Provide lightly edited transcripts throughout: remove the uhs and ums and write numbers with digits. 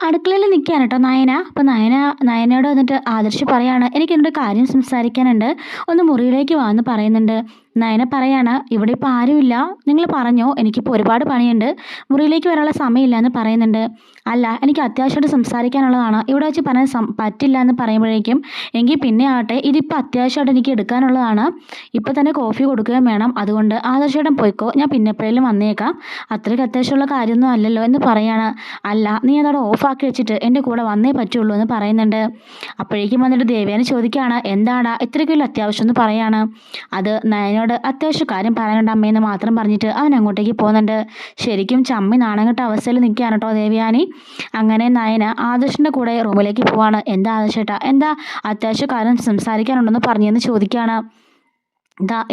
അടുക്കളയിൽ നിൽക്കുകയാണ് കേട്ടോ നയന. അപ്പോൾ നയനയോട് വന്നിട്ട് ആദർശ് പറയാണ്, എനിക്ക് എന്നോട് കാര്യം സംസാരിക്കാനുണ്ട്, ഒന്ന് മുറിയിലേക്ക് വാ എന്ന് പറയുന്നുണ്ട്. നയന പറയാണ്, ഇവിടെ ഇപ്പോൾ ആരുമില്ല, നിങ്ങൾ പറഞ്ഞോ, എനിക്കിപ്പോൾ ഒരുപാട് പണിയുണ്ട്, മുറിയിലേക്ക് വരാനുള്ള സമയമില്ല എന്ന് പറയുന്നുണ്ട്. അല്ല, എനിക്ക് അത്യാവശ്യമായിട്ട് സംസാരിക്കാനുള്ളതാണ്, ഇവിടെ വെച്ച് പറയാൻ പറ്റില്ല എന്ന് പറയുമ്പോഴേക്കും, എങ്കിൽ പിന്നെ ആവട്ടെ, ഇതിപ്പോൾ അത്യാവശ്യമായിട്ട് എനിക്ക് എടുക്കാനുള്ളതാണ്, ഇപ്പോൾ തന്നെ കോഫി കൊടുക്കുകയും വേണം, അതുകൊണ്ട് ആദർശേട്ടൻ പോയിക്കോ, ഞാൻ പിന്നെ എപ്പോഴേലും വന്നേക്കാം, അത്രയ്ക്ക് അത്യാവശ്യമുള്ള കാര്യമൊന്നും അല്ലല്ലോ എന്ന് പറയാണ്. അല്ല, നീ അതവിടെ ഓഫാക്കി വെച്ചിട്ട് എൻ്റെ കൂടെ വന്നേ പറ്റുള്ളൂ എന്ന് പറയുന്നുണ്ട്. അപ്പോഴേക്കും വന്നിട്ട് ദേവേനെ ചോദിക്കുകയാണ്, എന്താടാ ഇത്രയ്ക്കുള്ള അത്യാവശ്യം എന്ന് പറയാണ്. അത് നയനോട് അത്യാവശ്യ കാര്യം പറയാനുണ്ട് അമ്മയെന്ന് മാത്രം പറഞ്ഞിട്ട് അവൻ അങ്ങോട്ടേക്ക് പോകുന്നുണ്ട്. ശരിക്കും ചമ്മി നാണംകെട്ട അവസ്ഥയിൽ നിൽക്കുകയാണ് കേട്ടോ ദേവയാനി. അങ്ങനെ നയന ആദർശിൻ്റെ കൂടെ റൂമിലേക്ക് പോവാണ്. എന്താ ആദർശേട്ടാ, എന്താ അത്യാവശ്യ കാര്യം സംസാരിക്കാനുണ്ടെന്ന് പറഞ്ഞെന്ന് ചോദിക്കുകയാണ്.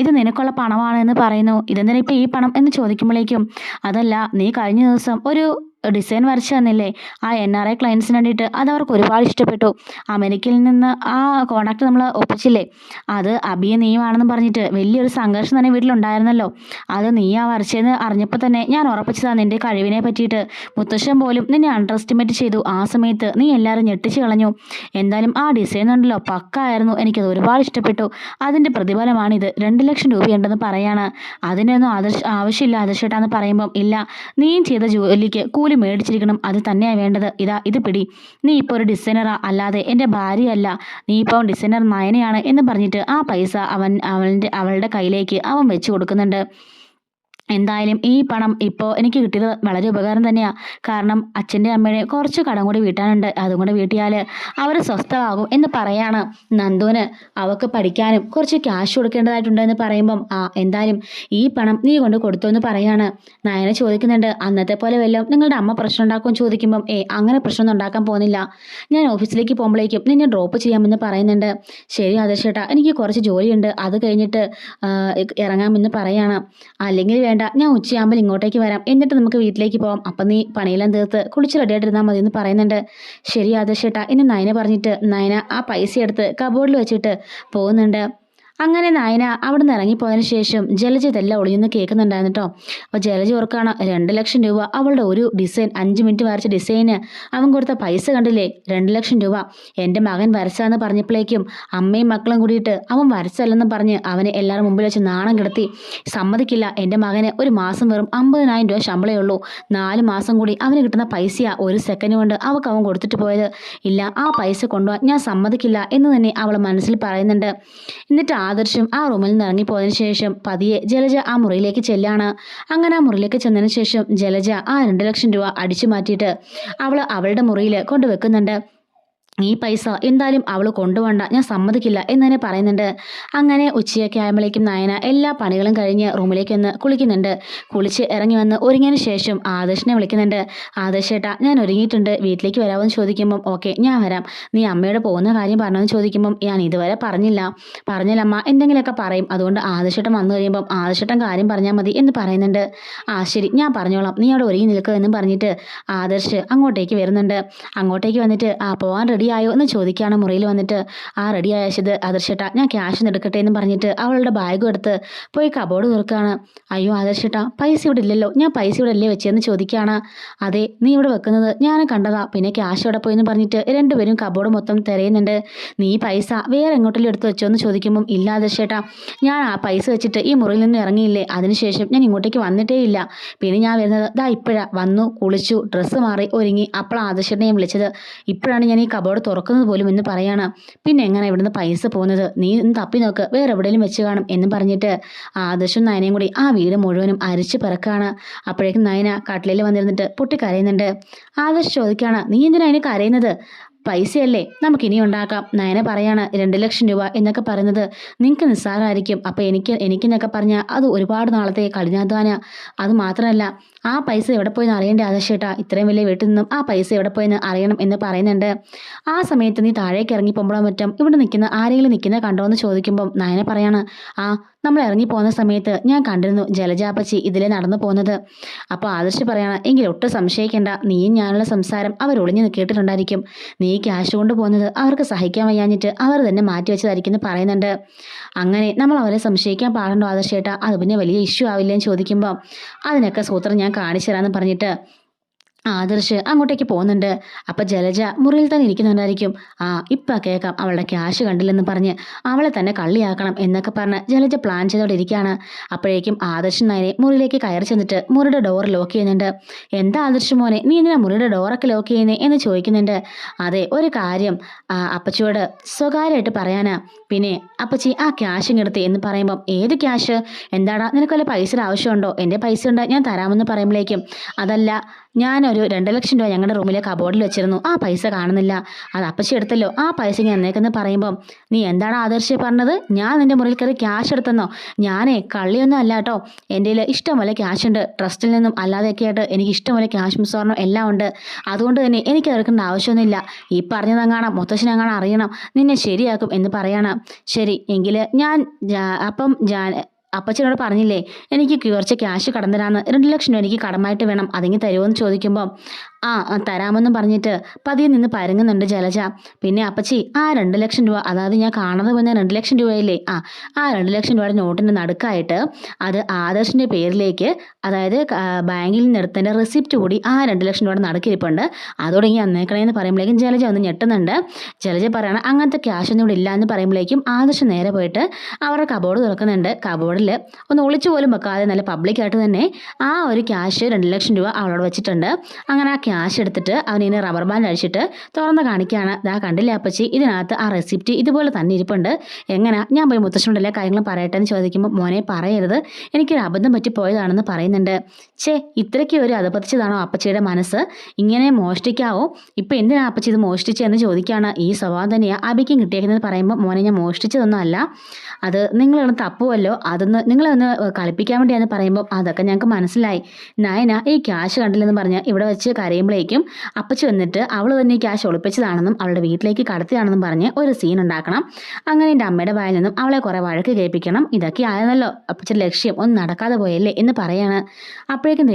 ഇത് നിനക്കുള്ള പണമാണ് എന്ന് പറയുന്നു. ഇതെന്തിനാ ഇപ്പം ഈ പണം എന്ന് ചോദിക്കുമ്പോഴേക്കും, അതല്ല, നീ കഴിഞ്ഞ ദിവസം ഒരു ഡിസൈൻ വരച്ചു തന്നില്ലേ ആ NRI ക്ലയൻസിന് വേണ്ടിയിട്ട്, അത് അവർക്ക് ഒരുപാട് ഇഷ്ടപ്പെട്ടു. അമേരിക്കയിൽ നിന്ന് ആ കോണ്ടാക്ട് നമ്മൾ ഒപ്പിച്ചില്ലേ, അത് അബിയെ നീയുമാണെന്ന് പറഞ്ഞിട്ട് വലിയൊരു സംഘർഷം തന്നെ വീട്ടിലുണ്ടായിരുന്നല്ലോ. അത് നീയാ വരച്ചതെന്ന് അറിഞ്ഞപ്പോൾ തന്നെ ഞാൻ ഉറപ്പിച്ചതാണ് നിൻ്റെ കഴിവിനെ പറ്റിയിട്ട്. മുത്തശ്ശൻ പോലും നിന്നെ അണ്ടർ എസ്റ്റിമേറ്റ് ചെയ്തു. ആ സമയത്ത് നീ എല്ലാവരും ഞെട്ടിച്ച് കളഞ്ഞു. എന്തായാലും ആ ഡിസൈൻ ഉണ്ടല്ലോ പക്കായിരുന്നു, എനിക്കത് ഒരുപാട് ഇഷ്ടപ്പെട്ടു. അതിൻ്റെ പ്രതിഫലമാണിത്, 2 ലക്ഷം രൂപയുണ്ടെന്ന് പറയാണ്. അതിനൊന്നും ആവശ്യമില്ല ആദർശേട്ടാന്ന് പറയുമ്പം, ഇല്ല, നീയും ചെയ്ത ജോലിക്ക് കൂലി മേടിച്ചിരിക്കണം, അത് തന്നെയാണ് വേണ്ടത്. ഇത് പിടി, നീ ഇപ്പോൾ ഒരു ഡിസൈനറാ, അല്ലാതെ എൻ്റെ ഭാര്യയല്ല, നീ ഇപ്പോൾ ഡിസൈനർ നയനയാണ് എന്ന് പറഞ്ഞിട്ട് ആ പൈസ അവളുടെ കയ്യിലേക്ക് അവൻ വെച്ച് കൊടുക്കുന്നുണ്ട്. എന്തായാലും ഈ പണം ഇപ്പോൾ എനിക്ക് കിട്ടിയത് വളരെ ഉപകാരം തന്നെയാണ്. കാരണം അച്ഛൻ്റെ അമ്മയുടെ കുറച്ച് കടം കൂടി വീട്ടാനുണ്ട്, അതും കൂടെ വീട്ടിയാൽ അവർ സ്വസ്ഥമാകും എന്ന് പറയാണ്. നന്ദുവിന് അവൾക്ക് പഠിക്കാനും കുറച്ച് ക്യാഷ് കൊടുക്കേണ്ടതായിട്ടുണ്ട് എന്ന് പറയുമ്പം, എന്തായാലും ഈ പണം നീ കൊണ്ട് കൊടുത്തു എന്ന് പറയാണ്. നയന ചോദിക്കുന്നുണ്ട്, അന്നത്തെ പോലെ വല്ലതും നിങ്ങളുടെ അമ്മ പ്രശ്നം ഉണ്ടാക്കുമെന്ന് ചോദിക്കുമ്പം, അങ്ങനെ പ്രശ്നമൊന്നും ഉണ്ടാക്കാൻ പോകുന്നില്ല, ഞാൻ ഓഫീസിലേക്ക് പോകുമ്പോഴേക്കും നിന്നെ ഡ്രോപ്പ് ചെയ്യാമെന്ന് പറയുന്നുണ്ട്. ശരി ആദർശേട്ടാ, എനിക്ക് കുറച്ച് ജോലിയുണ്ട്, അത് കഴിഞ്ഞിട്ട് ഇറങ്ങാമെന്ന് പറയാണ്. അല്ലെങ്കിൽ വേണ്ട, ഞാൻ ഉച്ചയാകുമ്പോൾ ഇങ്ങോട്ടേക്ക് വരാം, എന്നിട്ട് നമുക്ക് വീട്ടിലേക്ക് പോകാം, അപ്പം നീ പണിയെല്ലാം തീർത്ത് കുളിച്ച് റെഡിയായിട്ടിരുന്നാൽ മതി എന്ന് പറയുന്നുണ്ട്. ശരി ആദർശേട്ടാ എന്ന് നയന പറഞ്ഞിട്ട് നയന ആ പൈസ എടുത്ത് കബോർഡിൽ വെച്ചിട്ട് പോകുന്നുണ്ട്. അങ്ങനെ നയന അവിടെ നിന്ന് ഇറങ്ങിപ്പോയതിന് ശേഷം ജലജ ഇതെല്ലാം ഒളിഞ്ഞെന്ന് കേൾക്കുന്നുണ്ടായിരുന്നു കേട്ടോ. അപ്പോൾ ജലജ ഓർക്കാണ്, 2 ലക്ഷം രൂപ അവളുടെ ഒരു ഡിസൈൻ 5 മിനിറ്റ് വരച്ച ഡിസൈന് അവൻ കൊടുത്ത പൈസ കണ്ടില്ലേ, 2 ലക്ഷം രൂപ എൻ്റെ മകൻ വരച്ചാന്ന് പറഞ്ഞപ്പോഴേക്കും അമ്മയും മക്കളും കൂടിയിട്ട് അവൻ വരച്ചല്ലെന്ന് പറഞ്ഞ് അവനെ എല്ലാവരും മുമ്പിൽ വെച്ച് നാണം കിടത്തി. സമ്മതിക്കില്ല, എൻ്റെ മകന് ഒരു മാസം വെറും 50,000 രൂപ ശമ്പളമേ ഉള്ളൂ, 4 മാസം കൂടി അവന് കിട്ടുന്ന പൈസയാ 1 സെക്കൻഡ് കൊണ്ട് അവൻ കൊടുത്തിട്ട് പോയത്. ഇല്ല, ആ പൈസ കൊണ്ടുപോകാൻ ഞാൻ സമ്മതിക്കില്ല എന്ന് തന്നെ അവൾ മനസ്സിൽ പറയുന്നുണ്ട്. എന്നിട്ട് ആദർശം ആ റൂമിൽ നിന്ന് ഇറങ്ങിപ്പോയതിനു ശേഷം പതിയെ ജലജ ആ മുറിയിലേക്ക് ചെല്ലാണ്. അങ്ങനെ ആ മുറിയിലേക്ക് ചെന്നതിന് ശേഷം ജലജ ആ 2 ലക്ഷം രൂപ അടിച്ചു മാറ്റിയിട്ട് അവളുടെ മുറിയിൽ കൊണ്ടുവെക്കുന്നുണ്ട്. ഈ പൈസ എന്തായാലും അവൾ കൊണ്ടുപോകണ്ട, ഞാൻ സമ്മതിക്കില്ല എന്ന് തന്നെ പറയുന്നുണ്ട്. അങ്ങനെ ഉച്ചയൊക്കെ ആകുമ്പോഴേക്കും നയന എല്ലാ പണികളും കഴിഞ്ഞ് റൂമിലേക്ക് വന്ന് കുളിക്കുന്നുണ്ട്. കുളിച്ച് ഇറങ്ങി വന്ന് ഒരുങ്ങിയതിന് ശേഷം ആദർശിനെ വിളിക്കുന്നുണ്ട്. ആദർശേട്ടാ, ഞാൻ ഒരുങ്ങിയിട്ടുണ്ട്, വീട്ടിലേക്ക് വരാമെന്ന് ചോദിക്കുമ്പം, ഓക്കെ ഞാൻ വരാം, നീ അമ്മയോട് പോകുന്ന കാര്യം പറഞ്ഞതെന്ന് ചോദിക്കുമ്പം, ഞാൻ ഇതുവരെ പറഞ്ഞില്ലമ്മ, എന്തെങ്കിലുമൊക്കെ പറയും, അതുകൊണ്ട് ആദർശേട്ടൻ വന്നു കഴിയുമ്പം ആദർശേട്ടൻ കാര്യം പറഞ്ഞാൽ മതി എന്ന് പറയുന്നുണ്ട്. ശരി, ഞാൻ പറഞ്ഞോളാം, നീ അവിടെ ഒരുങ്ങി നിൽക്കുക എന്ന് പറഞ്ഞിട്ട് ആദർശ് അങ്ങോട്ടേക്ക് വരുന്നുണ്ട്. അങ്ങോട്ടേക്ക് വന്നിട്ട് പോവാൻ റെഡി ആയോ എന്ന് ചോദിക്കുകയാണ്. മുറിയിൽ വന്നിട്ട് റെഡി ആയത് ആദർശേട്ടാ, ഞാൻ ക്യാഷ് എടുക്കട്ടെ എന്ന് പറഞ്ഞിട്ട് അവളുടെ ബാഗും എടുത്ത് പോയി കബോർഡ് തുറക്കുകയാണ്. അയ്യോ ആദർശേട്ടാ, പൈസ ഇവിടെ ഇല്ലല്ലോ, ഞാൻ പൈസ ഇവിടെ അല്ലേ വെച്ചതെന്ന് ചോദിക്കുകയാണ്. അതെ, നീ ഇവിടെ വെക്കുന്നത് ഞാൻ കണ്ടതാ, പിന്നെ ക്യാഷ് ഇവിടെ പോയി എന്ന് പറഞ്ഞിട്ട് രണ്ടുപേരും കബോർഡ് മൊത്തം തിരയുന്നുണ്ട്. നീ പൈസ വേറെ എങ്ങോട്ടെങ്കിലും എടുത്ത് വെച്ചോ എന്ന് ചോദിക്കുമ്പം, ഇല്ല ആദർശേട്ടാ, ഞാൻ ആ പൈസ വെച്ചിട്ട് ഈ മുറിയിൽ നിന്ന് ഇറങ്ങിയില്ലേ, അതിനുശേഷം ഞാൻ ഇങ്ങോട്ടേക്ക് വന്നിട്ടേ ഇല്ല, പിന്നെ ഞാൻ വരുന്നത് ഇപ്പോഴാ വന്നു, കുളിച്ചു, ഡ്രസ്സ് മാറി ഒരുങ്ങി, അപ്പോഴാണ് ആദർശേട്ടനെ ഞാൻ വിളിച്ചത്, ഇപ്പോഴാണ് ഞാൻ ഈ കബോർഡ് തുറക്കുന്നത് പോലും എന്ന് പറയാണ്. പിന്നെ എങ്ങനെ ഇവിടുന്ന് പൈസ പോകുന്നത്, നീ ഒന്ന് തപ്പി നോക്ക്, വേറെ എവിടെയെങ്കിലും വെച്ച് കാണും എന്ന് പറഞ്ഞിട്ട് ആദർശും നയനയും കൂടി ആ വീട് മുഴുവനും അരിച്ച് പിറക്കാണ്. അപ്പോഴേക്കും നയന കട്ടിലിൽ വന്നിരുന്നിട്ട് പൊട്ടി കരയുന്നുണ്ട്. ആദർശ് ചോദിക്കുകയാണ്, നീ എന്തിനാ അതിന് കരയുന്നത്, പൈസയല്ലേ, നമുക്കിനി ഉണ്ടാക്കാം. നയന പറയാണ്, 2 ലക്ഷം രൂപ എന്നൊക്കെ പറയുന്നത് നിങ്ങൾക്ക് നിസ്സാരമായിരിക്കും, അപ്പം എനിക്കെന്നൊക്കെ പറഞ്ഞാൽ അത് ഒരുപാട് നാളത്തെ കഠിനാധ്വാന, അത് മാത്രമല്ല ആ പൈസ എവിടെ പോയെന്ന് അറിയണ്ടേ ആദർശേട്ടാ, ഇത്രയും വലിയ വീട്ടിൽ നിന്നും ആ പൈസ എവിടെ പോയെന്ന് അറിയണം എന്ന് പറയുന്നുണ്ട്. ആ സമയത്ത് നീ താഴേക്ക് ഇറങ്ങി പോകുമ്പോഴോ മറ്റും ഇവിടെ ആരെങ്കിലും നിൽക്കുന്നത് കണ്ടോ എന്ന് ചോദിക്കുമ്പം നയന പറയാണ്, നമ്മൾ ഇറങ്ങി പോകുന്ന സമയത്ത് ഞാൻ കണ്ടിരുന്നു ജലജാപ്പച്ചി ഇതിലെ നടന്നു പോകുന്നത്. അപ്പോൾ ആദർശ് പറയാണ്, എങ്കിൽ ഒട്ടും സംശയിക്കേണ്ട, നീയും ഞാനുള്ള സംസാരം അവർ ഒളിഞ്ഞു കേട്ടിട്ടുണ്ടായിരിക്കും, നീ ക്യാഷ് കൊണ്ട് പോകുന്നത് അവർക്ക് സഹിക്കാൻ വയ്യാഞ്ഞിട്ട് അവർ തന്നെ മാറ്റി വെച്ചതായിരിക്കും എന്ന് പറയുന്നുണ്ട്. അങ്ങനെ നമ്മൾ അവരെ സംശയിക്കാൻ പാടുണ്ടോ ആദർശേട്ടാ, അത് പിന്നെ വലിയ ഇഷ്യൂ ആവില്ലേ എന്ന് ചോദിക്കുമ്പോൾ, അതിനൊക്കെ സൂത്രം ഞാൻ കാണിച്ചു തരാമെന്ന് പറഞ്ഞിട്ട് ആദർശ് അങ്ങോട്ടേക്ക് പോകുന്നുണ്ട്. അപ്പൊ ജലജ മുറിയിൽ തന്നെ ഇരിക്കുന്നുണ്ടായിരിക്കും. ഇപ്പൊ കേൾക്കാം അവളുടെ ക്യാഷ് കണ്ടില്ലെന്ന് പറഞ്ഞ് അവളെ തന്നെ കള്ളിയാക്കണം എന്നൊക്കെ പറഞ്ഞ് ജലജ പ്ലാൻ ചെയ്തോടെ ഇരിക്കുകയാണ്. അപ്പോഴേക്കും ആദർശ് നയനെ മുറിയിലേക്ക് കയറി ചെന്നിട്ട് മുറിയുടെ ഡോർ ലോക്ക് ചെയ്യുന്നുണ്ട്. എന്താ ആദർശ് മോനെ, നീ എന്തിനാ മുറിയുടെ ഡോറൊക്കെ ലോക്ക് ചെയ്യുന്നേ എന്ന് ചോദിക്കുന്നുണ്ട്. അതെ, ഒരു കാര്യം അപ്പച്ചിയോട് സ്വകാര്യമായിട്ട് പറയാനാ. പിന്നെ അപ്പച്ചി ആ ക്യാഷ് ഇങ്ങെടുത്ത് എന്ന് പറയുമ്പം ഏത് ക്യാഷ്? എന്താടാ, നിനക്ക് വല്ല പൈസയുടെ ആവശ്യമുണ്ടോ? എൻ്റെ പൈസ ഉണ്ട്, ഞാൻ തരാമെന്ന് പറയുമ്പോഴേക്കും അതല്ല, ഞാനൊരു 2 ലക്ഷം രൂപ ഞങ്ങളുടെ റൂമിലെ കബോർഡിൽ വെച്ചിരുന്നു, ആ പൈസ കാണുന്നില്ല, അത് അപ്പച്ചി എടുത്തല്ലോ, ആ പൈസ ഞാൻ എന്നേക്കെന്ന് പറയുമ്പം നീ എന്താണ് ആദർശ് പറഞ്ഞത്? ഞാൻ നിന്റെ മുറിയിൽ കയറി ക്യാഷ് എടുത്തെന്നോ? ഞാനേ കള്ളിയൊന്നും അല്ല കേട്ടോ, എൻ്റെ ഇഷ്ടംപോലെ ക്യാഷ് ഉണ്ട്, ട്രസ്റ്റിൽ നിന്നും അല്ലാതെയൊക്കെ ആയിട്ട് എനിക്ക് ഇഷ്ടംപോലെ ക്യാഷും സ്വർണ്ണം എല്ലാം ഉണ്ട്. അതുകൊണ്ട് തന്നെ എനിക്ക് എടുക്കേണ്ട ആവശ്യമൊന്നുമില്ല. ഈ പറഞ്ഞതങ്ങാണം മുത്തശ്ശനങ്ങാണം അറിയണം, നിന്നെ ശരിയാക്കും എന്ന് പറയണം. ശരി എങ്കിൽ ഞാൻ അപ്പം അപ്പച്ചനോട് പറഞ്ഞില്ലേ എനിക്ക് കുറച്ച് ക്യാഷ് കടം തരാമെന്ന്, 2 ലക്ഷം രൂപ എനിക്ക് കടമായിട്ട് വേണം, അതെങ്കിൽ തരുമോ എന്ന് ചോദിക്കുമ്പോൾ തരാമെന്നും പറഞ്ഞിട്ട് പതിയെ നിന്ന് പരുങ്ങുന്നുണ്ട് ജലജ. പിന്നെ അപ്പച്ചി ആ 2 ലക്ഷം രൂപ, അതായത് ഞാൻ കാണാതെ വന്ന 2 ലക്ഷം രൂപയില്ലേ, ആ 2 ലക്ഷം രൂപയുടെ നോട്ടിൻ്റെ നടുക്കായിട്ട് അത് ആദർശിൻ്റെ പേരിലേക്ക്, അതായത് ബാങ്കിൽ നിന്ന് എടുത്തതിൻ്റെ റെസിപ്റ്റ് കൂടി ആ 2 ലക്ഷം രൂപയുടെ നടുക്കിരിപ്പുണ്ട്, അതോടെ ഇങ്ങനെ അന്നേക്കണേന്ന് പറയുമ്പോഴേക്കും ജലജ ഒന്ന് ഞെട്ടുന്നുണ്ട്. ജലജ പറയണം അങ്ങനത്തെ ക്യാഷ് ഒന്നും ഇവിടെ ഇല്ല എന്ന് പറയുമ്പോഴേക്കും ആദർശ് നേരെ പോയിട്ട് അവരുടെ കബോർഡ് തുറക്കുന്നുണ്ട്. കബോർഡിൽ ഒന്ന് ഒളിച്ചു പോലും വെക്കാതെ നല്ല പബ്ലിക്കായിട്ട് തന്നെ ആ ഒരു ക്യാഷ് 2 ലക്ഷം രൂപ അവളോട് വെച്ചിട്ടുണ്ട്. അങ്ങനെ ആ ക്യാഷ് എടുത്തിട്ട് അവനിങ്ങനെ റബ്ബർ ബാൻഡ് അടിച്ചിട്ട് തുറന്ന് കാണിക്കുകയാണ്. ദാ കണ്ടില്ലേ അപ്പച്ചി, ഇതിനകത്ത് ആ റെസിപ്റ്റ് ഇതുപോലെ തന്നെ ഇരിപ്പുണ്ട്, എങ്ങനെ ഞാൻ പോയി മുത്തശ്ശനോട് എല്ലാ കാര്യങ്ങളും പറയട്ടെ എന്ന് ചോദിക്കുമ്പോൾ മോനെ പറയരുത്, എനിക്കൊരു അബദ്ധം പറ്റിപ്പോയതാണെന്ന് പറയുന്നുണ്ട്. ഇത്രയ്ക്ക് ഒരു അധപതിച്ചതാണോ അപ്പച്ചിയുടെ മനസ്സ്? ഇങ്ങനെ മോഷ്ടിക്കാവോ? ഇപ്പം എന്തിനാ അപ്പച്ചി ഇത് മോഷ്ടിച്ചതെന്ന് ചോദിക്കുകയാണ്. ഈ സ്വഭാവം തന്നെയാണ് അബിക്കും കിട്ടിയേക്കുന്നത് പറയുമ്പോൾ മോനെ ഞാൻ മോഷ്ടിച്ചതൊന്നും അല്ല, അത് നിങ്ങളൊന്ന് തപ്പുമല്ലോ, അതൊന്ന് നിങ്ങളെ ഒന്ന് കളിപ്പിക്കാൻ വേണ്ടിയാന്ന് പറയുമ്പോൾ അതൊക്കെ ഞങ്ങൾക്ക് മനസ്സിലായി. നയന ഈ ക്യാഷ് കണ്ടില്ലെന്ന് പറഞ്ഞ് ഇവിടെ വെച്ച് കരയുമ്പോഴേക്കും അപ്പച്ചി വന്നിട്ട് അവൾ തന്നെ ഈ ക്യാഷ് ഒളിപ്പിച്ചതാണെന്നും അവളുടെ വീട്ടിലേക്ക് കടത്തിയാണെന്നും പറഞ്ഞ് ഒരു സീൻ ഉണ്ടാക്കണം. അങ്ങനെ എൻ്റെ അമ്മയുടെ വായിൽ നിന്നും അവളെ കുറേ വഴക്ക് കേൾപ്പിക്കണം. ഇതൊക്കെ ആയിരുന്നല്ലോ അപ്പച്ചിയുടെ ലക്ഷ്യം, ഒന്നും നടക്കാതെ പോയല്ലേ എന്ന് പറയാണ്. അപ്പോഴേക്കും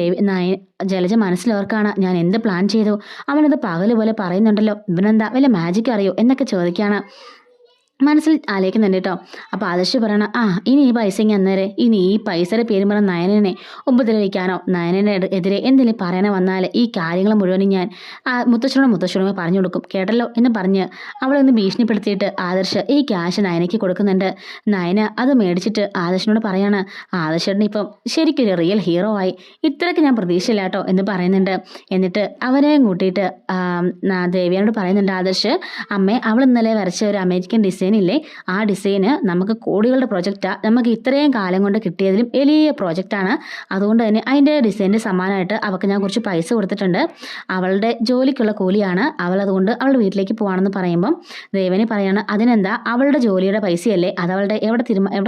ജലജ മനസ്സിലോർക്കാണ് ഞാൻ എന്ത് പ്ലാൻ ചെയ്തു, അവനത് പകല് പോലെ പറയുന്നുണ്ടല്ലോ, ഇവനെന്താ വല്ല മാജിക് അറിയോ എന്നൊക്കെ ചോദിക്കുകയാണ്. മനസ്സിൽ ആലോചിക്കുന്നുണ്ട് കേട്ടോ. അപ്പോൾ ആദർശ് പറയണം ഇനി ഈ പൈസ ഇങ്ങനെ അന്നേരെ ഇനി ഈ പൈസയുടെ പേരും പറഞ്ഞ നയനനെ ഉപദ്രവിക്കാനോ നയനനെ എതിരെ എന്തെങ്കിലും പറയാനോ വന്നാൽ ഈ കാര്യങ്ങൾ മുഴുവനും ഞാൻ മുത്തശ്ശനോട് പറഞ്ഞു കൊടുക്കും കേട്ടല്ലോ എന്ന് പറഞ്ഞ് അവളെ ഒന്ന് ഭീഷണിപ്പെടുത്തിയിട്ട് ആദർശ് ഈ ക്യാഷ് നയനയ്ക്ക് കൊടുക്കുന്നുണ്ട്. നയന അത് മേടിച്ചിട്ട് ആദർശനോട് പറയാണ് ആദർശേട്ടൻ ഇപ്പം ശരിക്കൊരു റിയൽ ഹീറോ ആയി, ഇത്രയ്ക്ക് ഞാൻ പ്രതീക്ഷയില്ല കേട്ടോ എന്ന് പറയുന്നുണ്ട്. എന്നിട്ട് അവനെയും കൂട്ടിയിട്ട് ദേവിയോട് പറയുന്നുണ്ട് ആദർശ്, അമ്മേ അവൾ ഇന്നലെ വരച്ച ഒരു അമേരിക്കൻ ഡിസൈൻ ഇല്ലേ, ആ ഡിസൈന് നമുക്ക് കോടികളുടെ പ്രൊജക്റ്റാണ്, നമുക്ക് ഇത്രയും കാലം കൊണ്ട് കിട്ടിയതിലും വലിയ പ്രോജക്റ്റാണ്, അതുകൊണ്ട് തന്നെ അതിൻ്റെ ഡിസൈനിൻ്റെ സമാനമായിട്ട് അവൾക്ക് ഞാൻ കുറച്ച് പൈസ കൊടുത്തിട്ടുണ്ട്, അവളുടെ ജോലിക്കുള്ള കൂലിയാണ്, അവൾ അതുകൊണ്ട് അവളുടെ വീട്ടിലേക്ക് പോവാണെന്ന് പറയുമ്പം ദേവനി പറയാണ് അതിനെന്താ, അവളുടെ ജോലിയുടെ പൈസയല്ലേ, അത് അവളുടെ എവിടെ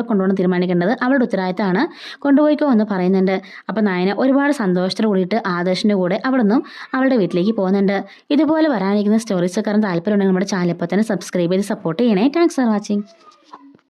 കൊണ്ടുപോകണം തീരുമാനിക്കേണ്ടത് അവളുടെ ഉത്തരവാദിത്തമാണ്, കൊണ്ടുപോയിക്കോ എന്ന് പറയുന്നുണ്ട്. അപ്പം നയന ഒരുപാട് സന്തോഷത്തോട് കൂടിയിട്ട് ആദർശിൻ്റെ കൂടെ അവിടെ നിന്നും അവളുടെ വീട്ടിലേക്ക് പോകുന്നുണ്ട്. ഇതുപോലെ വരാനിരിക്കുന്ന സ്റ്റോറീസൊക്കെ താല്പര്യമുണ്ടെങ്കിൽ നമ്മുടെ ചാനൽ ഇപ്പോൾ തന്നെ സബ്സ്ക്രൈബ് ചെയ്ത് സപ്പോർട്ട് ചെയ്യണേ. Thanks for watching.